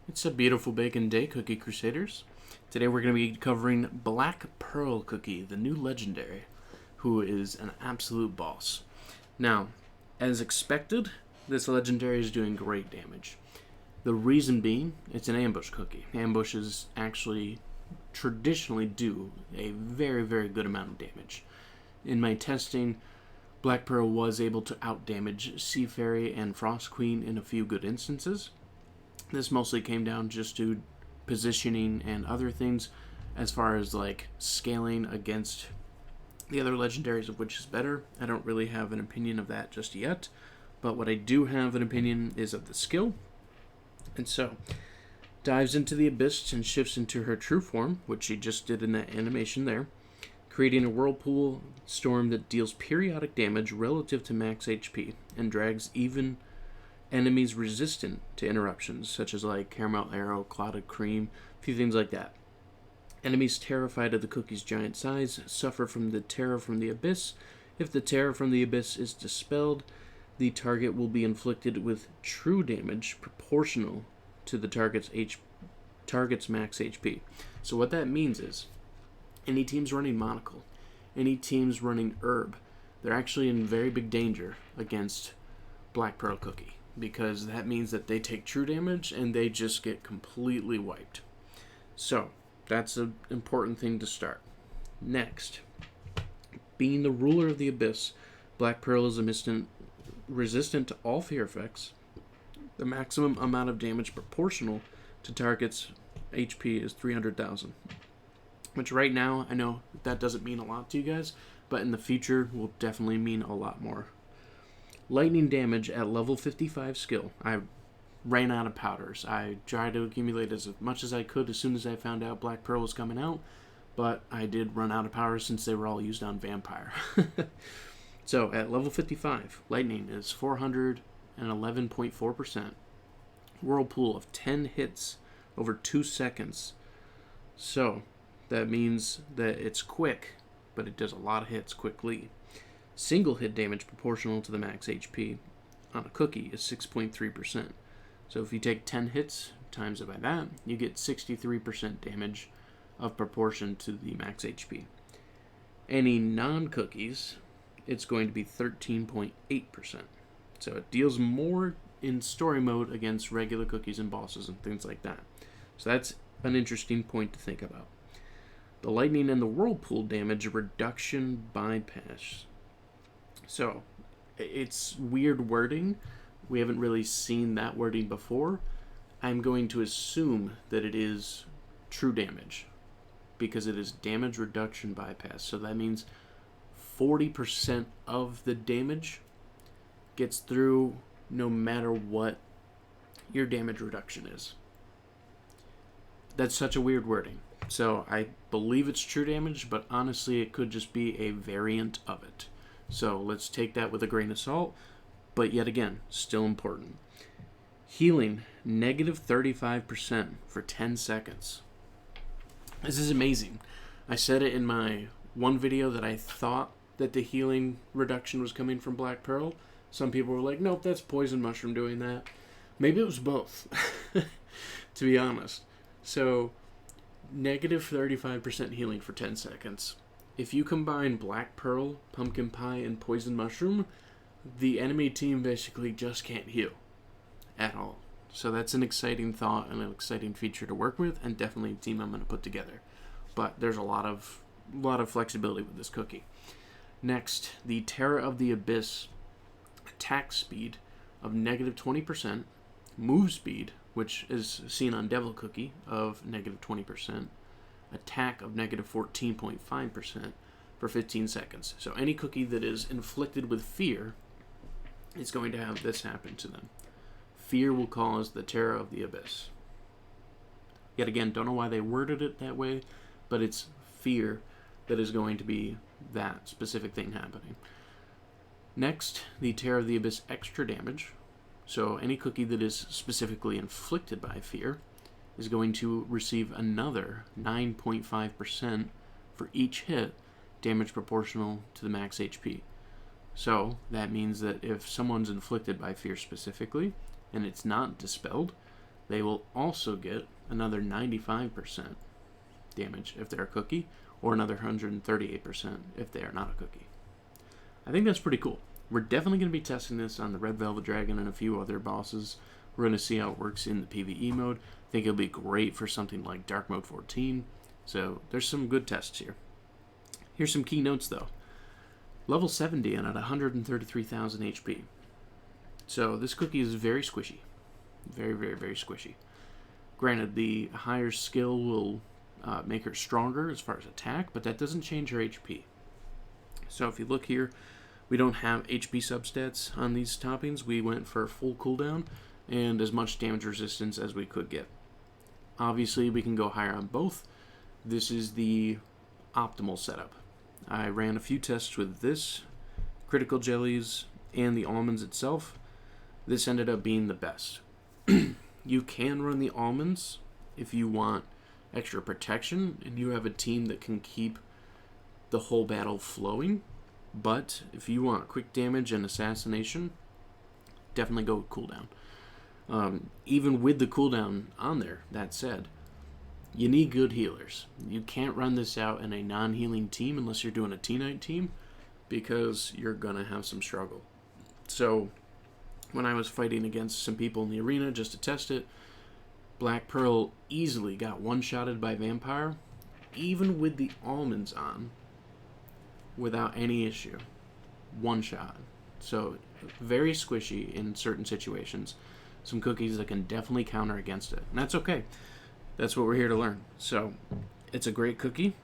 It's a beautiful bacon day, Cookie Crusaders. Today we're going to be covering Black Pearl Cookie, the new legendary, who is an absolute boss. Now, as expected, this legendary is doing great damage. The reason being, it's an ambush cookie. Ambushes actually traditionally do a very, very good amount of damage. In my testing, Black Pearl was able to outdamage Sea Fairy and Frost Queen in a few good instances. This mostly came down just to positioning and other things as far as like scaling against the other legendaries of which is better. I don't really have an opinion of that just yet, but what I do have an opinion is of the skill. And so, dives into the abyss and shifts into her true form, which she just did in that animation there, creating a whirlpool storm that deals periodic damage relative to max HP and drags even enemies resistant to interruptions, such as like Caramel Arrow, Clouded Cream, a few things like that. Enemies terrified of the cookie's giant size suffer from the terror from the abyss. If the terror from the abyss is dispelled, the target will be inflicted with true damage proportional to the target's max HP. So what that means is, any teams running Monocle, any teams running Herb, they're actually in very big danger against Black Pearl Cookie, because that means that they take true damage and they just get completely wiped. So, that's an important thing to start. Next, being the ruler of the abyss, Black Pearl is resistant to all fear effects. The maximum amount of damage proportional to target's HP is 300,000. Which right now, I know that doesn't mean a lot to you guys, but in the future will definitely mean a lot more. Lightning damage at level 55 skill. I ran out of powders. I tried to accumulate as much as I could as soon as I found out Black Pearl was coming out, but I did run out of powders since they were all used on Vampire. So at level 55, lightning is 411.4%. Whirlpool of 10 hits over 2 seconds. So that means that it's quick, but it does a lot of hits quickly. Single hit damage proportional to the max HP on a cookie is 6.3%. So if you take 10 hits, times it by that, you get 63% damage of proportion to the max HP. Any non-cookies, it's going to be 13.8%. So it deals more in story mode against regular cookies and bosses and things like that. So that's an interesting point to think about. The lightning and the whirlpool damage reduction bypass. So, it's weird wording. We haven't really seen that wording before. I'm going to assume that it is true damage, because it is damage reduction bypass. So that means 40% of the damage gets through no matter what your damage reduction is. That's such a weird wording. So I believe it's true damage, but honestly it could just be a variant of it. So let's take that with a grain of salt, but yet again, still important. Healing, negative 35% for 10 seconds. This is amazing. I said it in my one video that I thought that the healing reduction was coming from Black Pearl. Some people were like, nope, that's Poison Mushroom doing that. Maybe it was both, to be honest. So, negative 35% healing for 10 seconds. If you combine Black Pearl, Pumpkin Pie, and Poison Mushroom, the enemy team basically just can't heal at all. So that's an exciting thought and an exciting feature to work with, and definitely a team I'm going to put together. But there's a lot of flexibility with this cookie. Next, the Terror of the Abyss. Attack speed of negative 20%. Move speed, which is seen on Devil Cookie, of negative 20%. Attack of negative 14.5% for 15 seconds. So any cookie that is inflicted with fear is going to have this happen to them. Fear will cause the Terror of the Abyss. Yet again, don't know why they worded it that way, but it's fear that is going to be that specific thing happening. Next, the Terror of the Abyss extra damage. So any cookie that is specifically inflicted by fear is going to receive another 9.5% for each hit, damage proportional to the max HP. So that means that if someone's inflicted by fear specifically, and it's not dispelled, they will also get another 95% damage if they're a cookie, or another 138% if they are not a cookie. I think that's pretty cool. We're definitely going to be testing this on the Red Velvet Dragon and a few other bosses. We're going to see how it works in the PvE mode. I think it'll be great for something like Dark Mode 14. So there's some good tests here. Here's some key notes though. Level 70 and at 133,000 HP. So this cookie is very squishy. Very, very, very squishy. Granted, the higher skill will make her stronger as far as attack, but that doesn't change her HP. So if you look here, we don't have HP substats on these toppings. We went for full cooldown and as much damage resistance as we could get. Obviously, we can go higher on both. This is the optimal setup. I ran a few tests with this, critical jellies, and the almonds itself. This ended up being the best. You can run the almonds if you want extra protection and you have a team that can keep the whole battle flowing. But if you want quick damage and assassination, definitely go with cooldown. Even with the cooldown on there, that said, you need good healers. You can't run this out in a non-healing team unless you're doing a T-Knight team, because you're going to have some struggle. So when I was fighting against some people in the arena just to test it, Black Pearl easily got one-shotted by Vampire, even with the almonds on, without any issue. One shot. So very squishy in certain situations. Some cookies that can definitely counter against it. And that's okay. That's what we're here to learn. So it's a great cookie.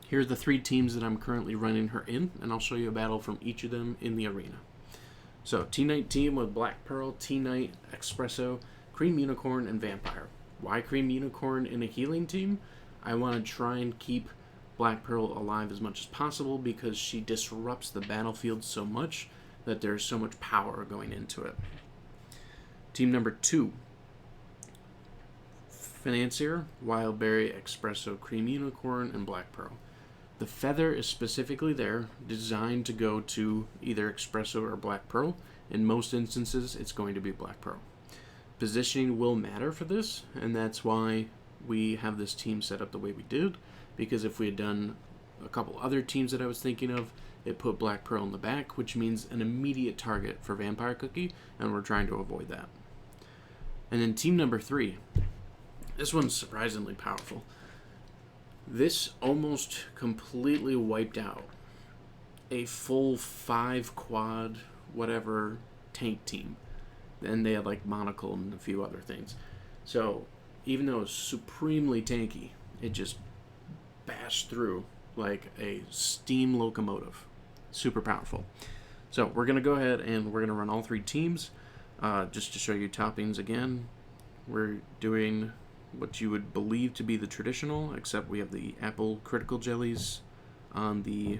Here are the 3 teams that I'm currently running her in, and I'll show you a battle from each of them in the arena. So T-Knight team with Black Pearl, T-Knight, Espresso, Cream Unicorn, and Vampire. Why Cream Unicorn in a healing team? I want to try and keep Black Pearl alive as much as possible because she disrupts the battlefield so much that there's so much power going into it. Team number 2. Financier, Wildberry, Espresso, Cream Unicorn, and Black Pearl. The feather is specifically there, designed to go to either Espresso or Black Pearl. In most instances, it's going to be Black Pearl. Positioning will matter for this, and that's why we have this team set up the way we did, because if we had done a couple other teams that I was thinking of, it put Black Pearl in the back, which means an immediate target for Vampire Cookie, and we're trying to avoid that. And then team number 3. This one's surprisingly powerful. This almost completely wiped out a full 5 quad whatever tank team. And they had like Monocle and a few other things. So even though it's supremely tanky, it just bashed through like a steam locomotive. Super powerful. So we're going to go ahead and we're going to run all 3 teams. Just to show you toppings again. We're doing what you would believe to be the traditional, except we have the apple critical jellies on the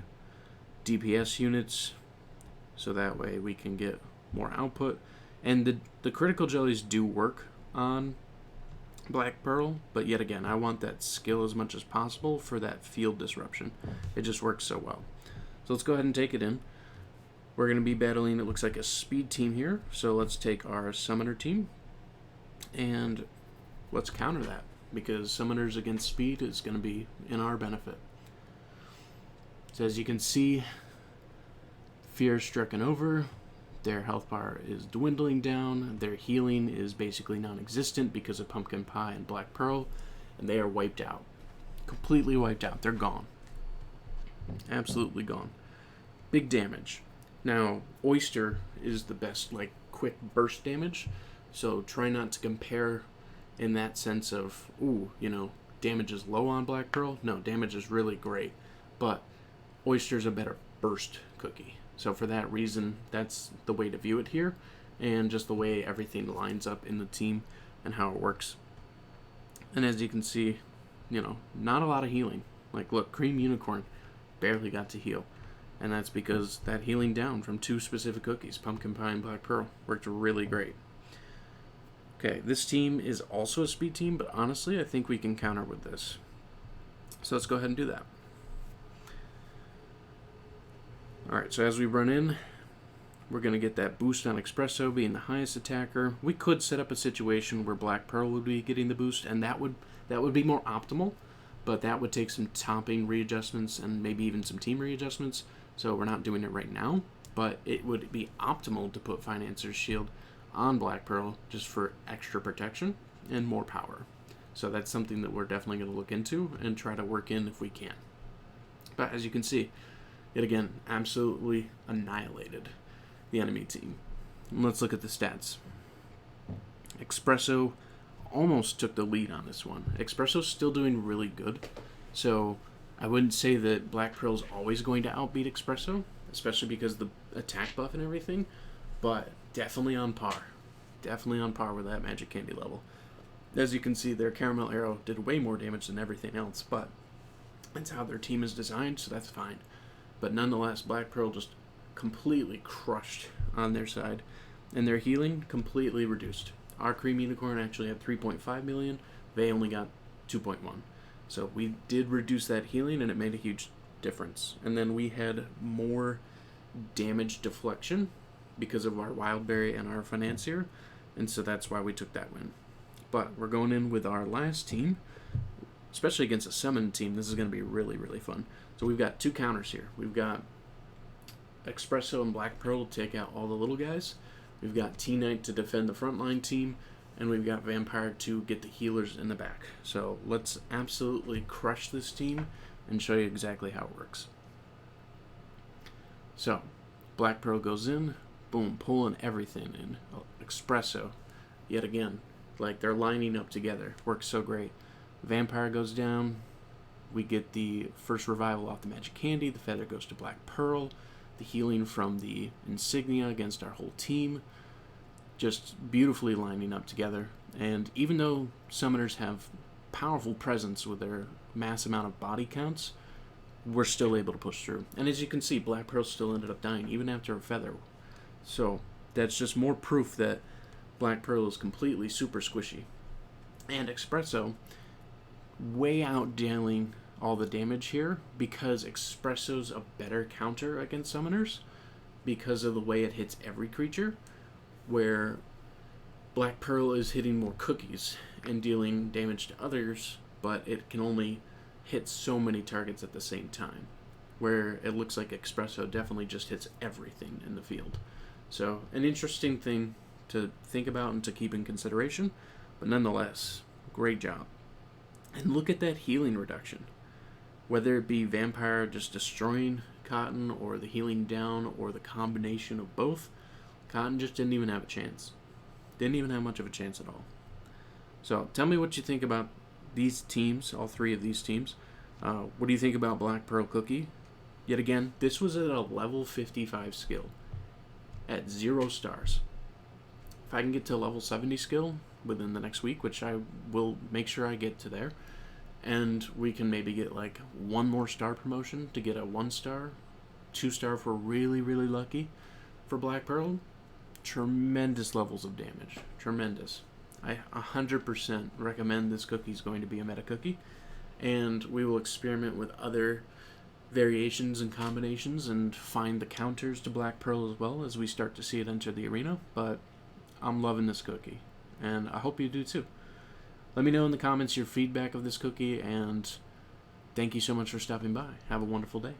DPS units, so that way we can get more output. And the critical jellies do work on Black Pearl, but yet again, I want that skill as much as possible for that field disruption. It just works so well. So let's go ahead and take it in. We're going to be battling, it looks like a speed team here, so let's take our summoner team, and let's counter that, because summoners against speed is going to be in our benefit. So as you can see, fear stricken over, their health bar is dwindling down, their healing is basically non-existent because of Pumpkin Pie and Black Pearl, and they are wiped out. Completely wiped out. They're gone. Absolutely gone. Big damage. Now, Oyster is the best, like, quick burst damage, so try not to compare in that sense of, ooh, you know, damage is low on Black Pearl. No, damage is really great, but Oyster's a better burst cookie. So for that reason, that's the way to view it here, and just the way everything lines up in the team and how it works. And as you can see, you know, not a lot of healing. Like, look, Cream Unicorn barely got to heal. And that's because that healing down from 2 specific cookies, Pumpkin Pie and Black Pearl, worked really great. Okay, this team is also a speed team, but honestly, I think we can counter with this. So let's go ahead and do that. Alright, so as we run in, we're going to get that boost on Espresso being the highest attacker. We could set up a situation where Black Pearl would be getting the boost, and that would be more optimal, but that would take some topping readjustments and maybe even some team readjustments, so we're not doing it right now. But it would be optimal to put Financer's Shield on Black Pearl just for extra protection and more power. So that's something that we're definitely going to look into and try to work in if we can. But as you can see, yet again, absolutely annihilated the enemy team. And let's look at the stats. Espresso almost took the lead on this one. Espresso's still doing really good, so I wouldn't say that Black Pearl's always going to outbeat Espresso, especially because of the attack buff and everything, but definitely on par. Definitely on par with that Magic Candy level. As you can see, their Caramel Arrow did way more damage than everything else, but that's how their team is designed, so that's fine. But nonetheless, Black Pearl just completely crushed on their side, and their healing completely reduced. Our Cream Unicorn actually had 3.5 million, they only got 2.1. So we did reduce that healing, and it made a huge difference. And then we had more damage deflection because of our Wild Berry and our Financier, and so that's why we took that win. But we're going in with our last team, especially against a summoned team. This is going to be really, really fun. So we've got two counters here. We've got Espresso and Black Pearl to take out all the little guys. We've got T-Knight to defend the frontline team, and we've got Vampire to get the healers in the back. So let's absolutely crush this team and show you exactly how it works. So Black Pearl goes in, boom, pulling everything in. Espresso, yet again, like they're lining up together. Works so great. Vampire goes down. We get the first revival off the Magic Candy. The feather goes to Black Pearl. The healing from the insignia against our whole team. Just beautifully lining up together. And even though summoners have powerful presence with their mass amount of body counts, we're still able to push through. And as you can see, Black Pearl still ended up dying, even after a feather. So that's just more proof that Black Pearl is completely super squishy. And Espresso, way out dealing all the damage here because Espresso's a better counter against summoners because of the way it hits every creature, where Black Pearl is hitting more cookies and dealing damage to others, but it can only hit so many targets at the same time, where it looks like Espresso definitely just hits everything in the field. So an interesting thing to think about and to keep in consideration, but nonetheless, great job. And look at that healing reduction. Whether it be Vampire just destroying Cotton, or the healing down, or the combination of both, Cotton just didn't even have a chance. Didn't even have much of a chance at all. So tell me what you think about these teams, all three of these teams. What do you think about Black Pearl Cookie? Yet again, this was at a level 55 skill at 0 stars. If I can get to level 70 skill within the next week, which I will make sure I get to there, and we can maybe get like 1 more star promotion to get a 1 star, 2 star if we're really, really lucky for Black Pearl. Tremendous levels of damage. Tremendous. I 100% recommend this cookie is going to be a meta cookie, and we will experiment with other variations and combinations and find the counters to Black Pearl as well as we start to see it enter the arena. But I'm loving this cookie, and I hope you do too. Let me know in the comments your feedback of this cookie, and thank you so much for stopping by. Have a wonderful day.